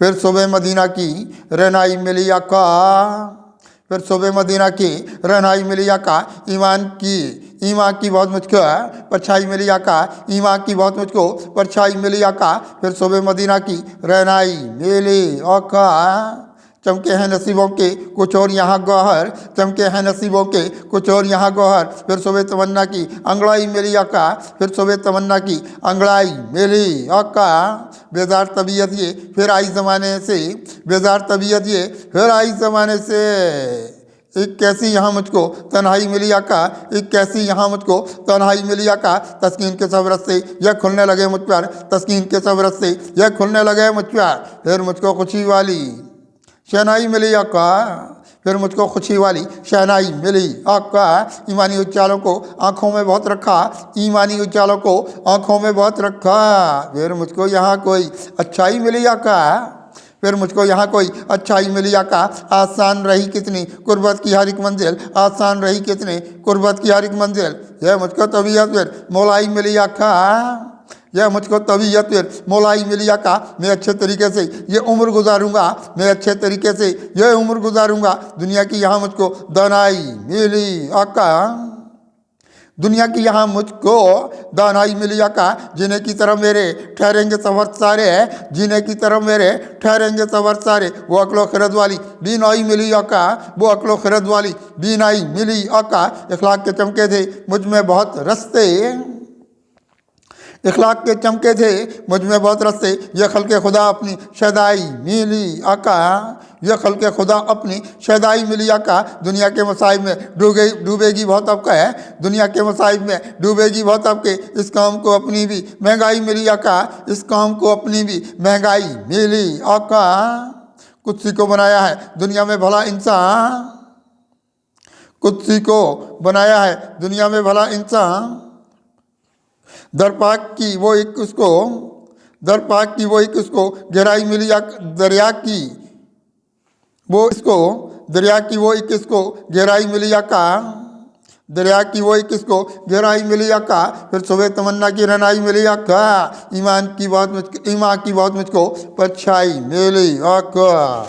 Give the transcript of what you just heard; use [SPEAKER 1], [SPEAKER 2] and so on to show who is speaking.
[SPEAKER 1] फिर सुबह मदीना की रहनाई मिली आका, फिर सुबह मदीना की रहनाई मिली आका, ईमान की बहुत मुझको परछाई मिली आका, ईमान की बहुत मुझको परछाई मिली आका। फिर सुबह मदीना की रहनाई मिली आका, चमके हैं नसीबों के कुछ और यहाँ गौहर, चमके हैं नसीबों के कुछ और यहाँ गौहर। फिर सुबह तमन्ना की अंगड़ाई मिली आका, फिर सुबह तमन्ना की अंगड़ाई मिली आका। बेजार तबीयत ये फिर आई ज़माने से, बेजार तबीयत ये फिर आई ज़माने से। एक कैसी यहाँ मुझको तन्हाई मिली आका, एक कैसी यहाँ मुझको तन्हाई मिली आका। तस्कीन के सब रस्ते यह खुलने लगे मुझ पर, तस्कीन के सब रस्ते यह खुलने लगे मुझ पर। फिर मुझको खुशी वाली शहनाई मिली आका, फिर मुझको खुशी वाली शहनाई मिली आका। ईमानी उच्चालों को आँखों में बहुत रखा, ईमानी उच्चालों को आँखों में बहुत रखा। फिर मुझको यहाँ कोई अच्छाई मिली आका, फिर मुझको यहाँ कोई अच्छाई मिली आका। आसान रही कितनी कुर्बत की हर एक मंजिल, आसान रही कितनी कुर्बत की हर एक मंजिल। यह मुझको तबीयत फिर मौलाई मिली आका, यह मुझको तबीयत फिर मौलाई मिली आका। मैं अच्छे तरीके से ये उम्र गुजारूंगा, मैं अच्छे तरीके से ये उम्र गुजारूंगा। दुनिया की यहाँ मुझको दानाई मिली आका, दुनिया की यहाँ मुझको दानाई मिली आका। जीने की तरफ मेरे ठहरेंगे सफ़र सारे, जीने की तरफ मेरे ठहरेंगे सफ़र सारे। वो अक्लो खिरत वाली बीनाई मिली आका, वो अक्लो खिरत वाली बीनाई मिली आका। इखलाक के चमके थे मुझ में बहुत रस्ते, इखलाक के चमके थे मुझ में बहुत रस्ते। यह खल्के खुदा अपनी शहदाई मिली आका, यह खल्के खुदा अपनी शहदाई मिली आका। दुनिया के मसाइब में डूबेगी बहुत आपका है, दुनिया के मसाइब में डूबेगी बहुत आपके। इस काम को अपनी भी महंगाई मिली आका, इस काम को अपनी भी महंगाई मिली आका। कुत्सी को बनाया है दुनिया में भला इंसान, कुत्सी को बनाया है दुनिया में भला इंसान। दरपाक की वो एक उसको, दरपाक की वो एक उसको गहराई मिली दरिया की वो इसको, दरिया की वो एक इसको गहराई मिली आका, दरिया की वो एक इसको गहराई मिली आका। फिर सुबह तमन्ना की रहनाई मिली आका, ईमान की बहुत मुझको परछाई मिली आका।